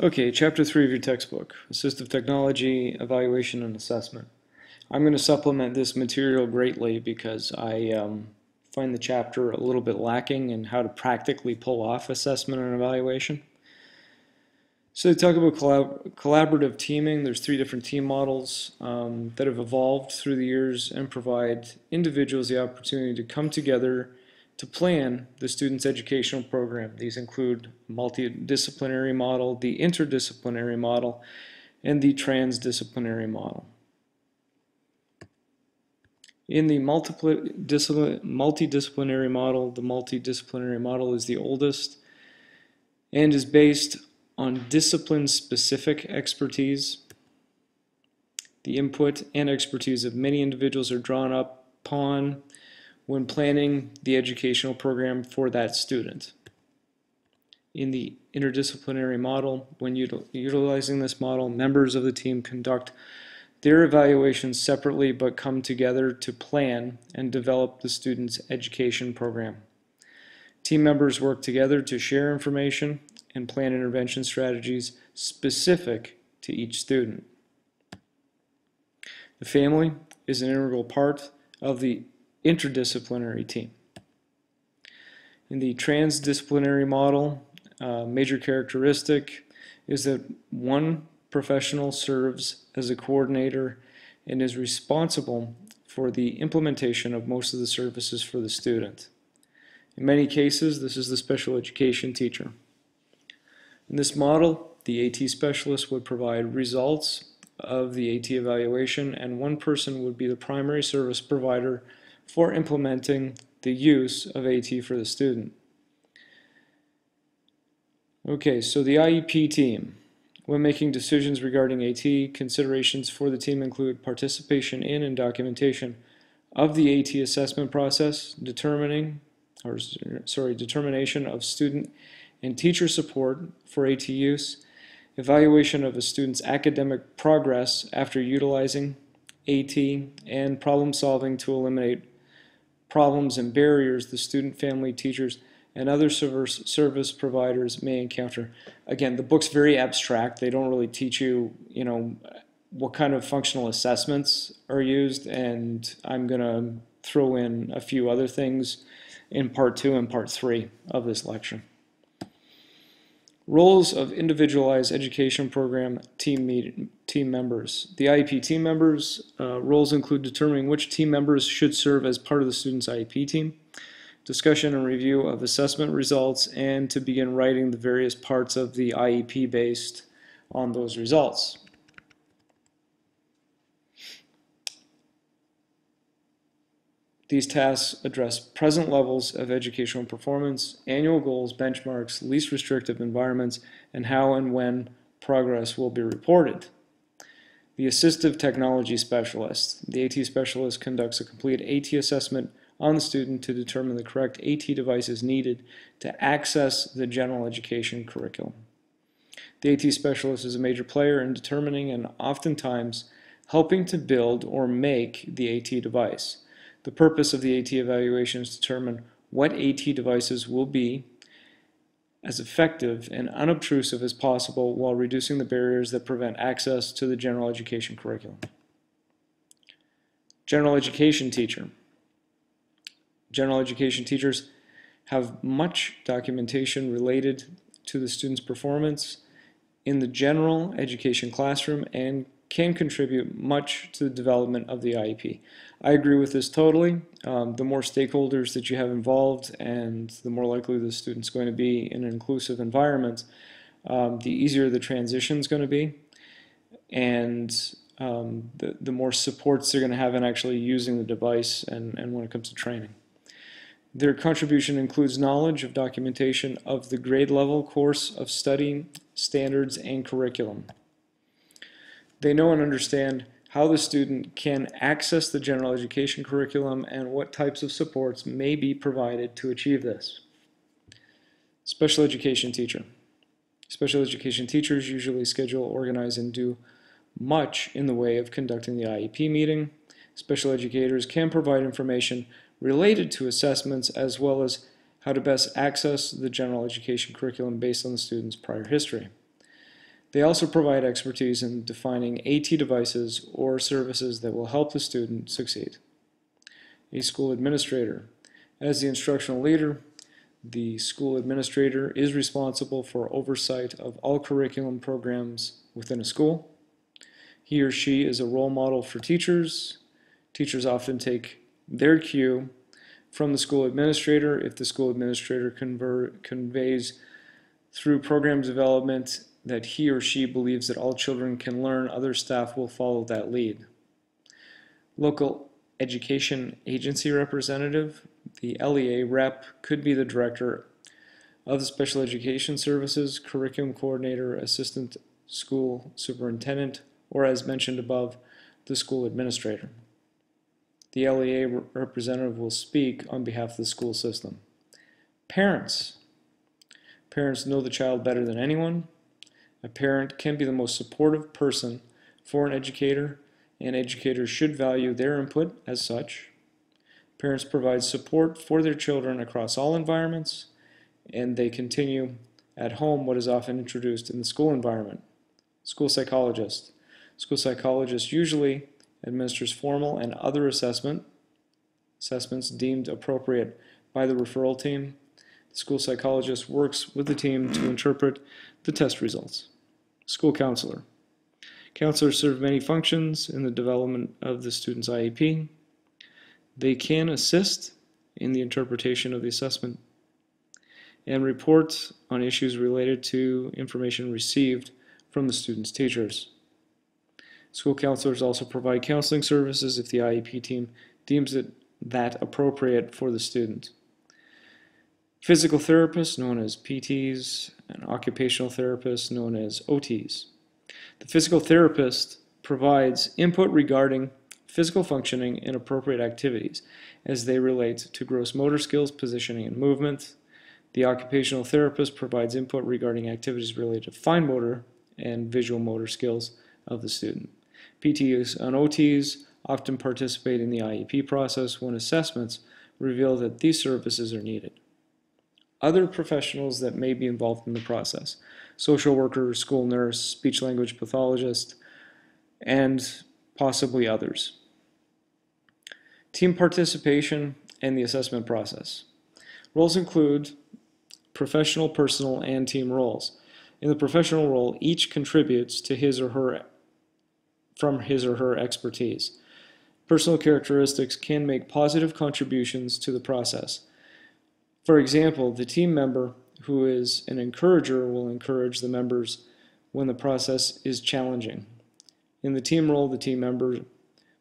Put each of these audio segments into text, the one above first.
Okay, Chapter 3 of your textbook, Assistive Technology, Evaluation and Assessment. I'm going to supplement this material greatly because I find the chapter a little bit lacking in how to practically pull off assessment and evaluation. So to talk about collaborative teaming, there's three different team models that have evolved through the years and provide individuals the opportunity to come together to plan the student's educational program. These include multidisciplinary model, the interdisciplinary model, and the transdisciplinary model. In the multidisciplinary model, the multidisciplinary model is the oldest and is based on discipline-specific expertise. The input and expertise of many individuals are drawn upon when planning the educational program for that student. In the interdisciplinary model, when utilizing this model, members of the team conduct their evaluations separately but come together to plan and develop the student's education program. Team members work together to share information and plan intervention strategies specific to each student. The family is an integral part of the interdisciplinary team. In the transdisciplinary model, a major characteristic is that one professional serves as a coordinator and is responsible for the implementation of most of the services for the student. In many cases, this is the special education teacher. In this model, the AT specialist would provide results of the AT evaluation, and one person would be the primary service provider for implementing the use of AT for the student. Okay, so the IEP team. When making decisions regarding AT, considerations for the team include participation in and documentation of the AT assessment process, determination of student and teacher support for AT use, evaluation of a student's academic progress after utilizing AT, and problem solving to eliminate problems and barriers the student, family, teachers, and other service providers may encounter. Again, the book's very abstract. They don't really teach you, what kind of functional assessments are used, and I'm going to throw in a few other things in Part 2 and Part 3 of this lecture. Roles of individualized education program team members. The IEP team members' roles include determining which team members should serve as part of the student's IEP team, discussion and review of assessment results, and to begin writing the various parts of the IEP based on those results. These tasks address present levels of educational performance, annual goals, benchmarks, least restrictive environments, and how and when progress will be reported. The assistive technology specialist. The AT specialist conducts a complete AT assessment on the student to determine the correct AT devices needed to access the general education curriculum. The AT specialist is a major player in determining and oftentimes helping to build or make the AT device. The purpose of the AT evaluation is to determine what AT devices will be as effective and unobtrusive as possible while reducing the barriers that prevent access to the general education curriculum. General education teacher. General education teachers have much documentation related to the student's performance in the general education classroom and can contribute much to the development of the IEP. I agree with this totally. The more stakeholders that you have involved and the more likely the student's going to be in an inclusive environment, the easier the transition is going to be, and the more supports they're going to have in actually using the device and when it comes to training. Their contribution includes knowledge of documentation of the grade level course of study, standards, and curriculum. They know and understand how the student can access the general education curriculum and what types of supports may be provided to achieve this. Special education teacher. Special education teachers usually schedule, organize, and do much in the way of conducting the IEP meeting. Special educators can provide information related to assessments as well as how to best access the general education curriculum based on the student's prior history. They also provide expertise in defining AT devices or services that will help the student succeed. A school administrator. As the instructional leader, the school administrator is responsible for oversight of all curriculum programs within a school. He or she is a role model for teachers. Teachers often take their cue from the school administrator if the school administrator conveys through program development that he or she believes that all children can learn, other staff will follow that lead. Local education agency representative. The LEA rep could be the director of the special education services, curriculum coordinator, assistant school superintendent, or as mentioned above, the school administrator. The LEA representative will speak on behalf of the school system. Parents. Parents know the child better than anyone. A parent can be the most supportive person for an educator, and educators should value their input as such. Parents provide support for their children across all environments, and they continue at home what is often introduced in the school environment. School psychologist. School psychologist usually administers formal and other assessments deemed appropriate by the referral team. The school psychologist works with the team to interpret the test results. School counselor. Counselors serve many functions in the development of the student's IEP. They can assist in the interpretation of the assessment and report on issues related to information received from the student's teachers. School counselors also provide counseling services if the IEP team deems it that appropriate for the student. Physical therapists, known as PTs, and occupational therapists, known as OTs. The physical therapist provides input regarding physical functioning and appropriate activities as they relate to gross motor skills, positioning, and movement. The occupational therapist provides input regarding activities related to fine motor and visual motor skills of the student. PTs and OTs often participate in the IEP process when assessments reveal that these services are needed. Other professionals that may be involved in the process: social worker, school nurse, speech-language pathologist, and possibly others. Team participation and the assessment process. Roles include professional, personal, and team roles. In the professional role, each contributes to from his or her expertise. Personal characteristics can make positive contributions to the process. For example, the team member who is an encourager will encourage the members when the process is challenging. In the team role, the team member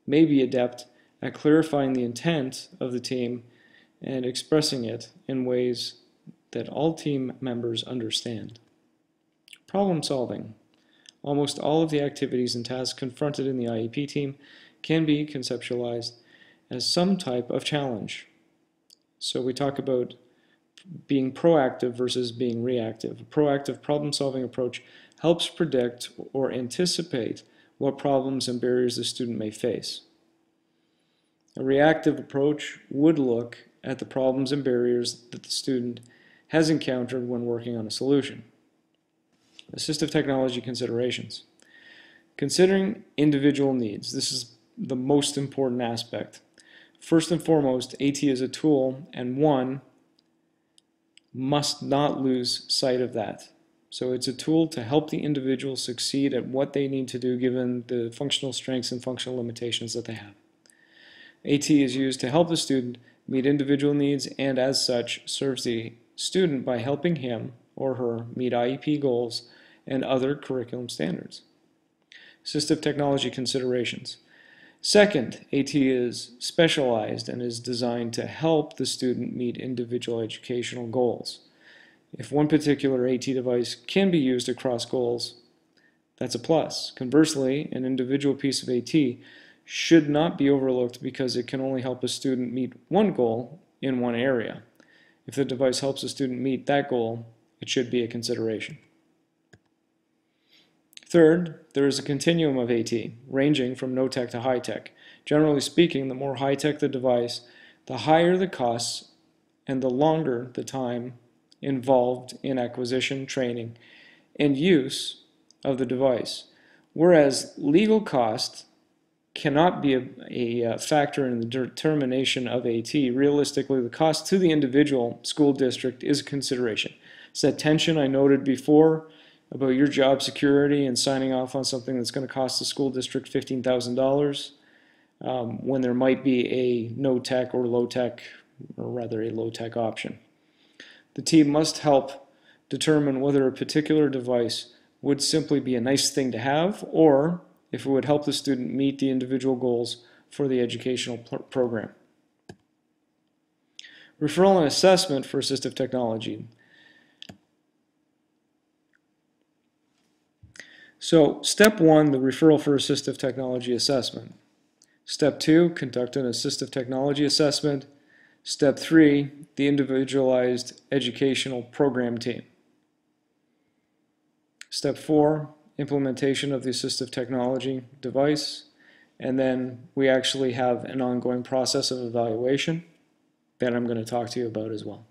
may be adept at clarifying the intent of the team and expressing it in ways that all team members understand. Problem solving. Almost all of the activities and tasks confronted in the IEP team can be conceptualized as some type of challenge. So we talk about being proactive versus being reactive. A proactive problem-solving approach helps predict or anticipate what problems and barriers the student may face. A reactive approach would look at the problems and barriers that the student has encountered when working on a solution. Assistive technology considerations. Considering individual needs. This is the most important aspect. First and foremost, AT is a tool, and one must not lose sight of that. So it's a tool to help the individual succeed at what they need to do given the functional strengths and functional limitations that they have. AT is used to help the student meet individual needs and as such serves the student by helping him or her meet IEP goals and other curriculum standards. Assistive technology considerations. Second, AT is specialized and is designed to help the student meet individual educational goals. If one particular AT device can be used across goals, that's a plus. Conversely, an individual piece of AT should not be overlooked because it can only help a student meet one goal in one area. If the device helps a student meet that goal, it should be a consideration. Third, there is a continuum of AT, ranging from no-tech to high-tech. Generally speaking, the more high-tech the device, the higher the costs and the longer the time involved in acquisition, training, and use of the device, whereas legal cost cannot be a factor in the determination of AT. Realistically, the cost to the individual school district is a consideration. It's that tension I noted before about your job security and signing off on something that's going to cost the school district $15,000 when there might be a no-tech or low-tech, or rather a low-tech option. The team must help determine whether a particular device would simply be a nice thing to have, or if it would help the student meet the individual goals for the educational program. Referral and assessment for assistive technology. So, step 1, the referral for assistive technology assessment. Step 2, conduct an assistive technology assessment. Step 3, the individualized educational program team. Step 4, implementation of the assistive technology device, and then we actually have an ongoing process of evaluation that I'm going to talk to you about as well.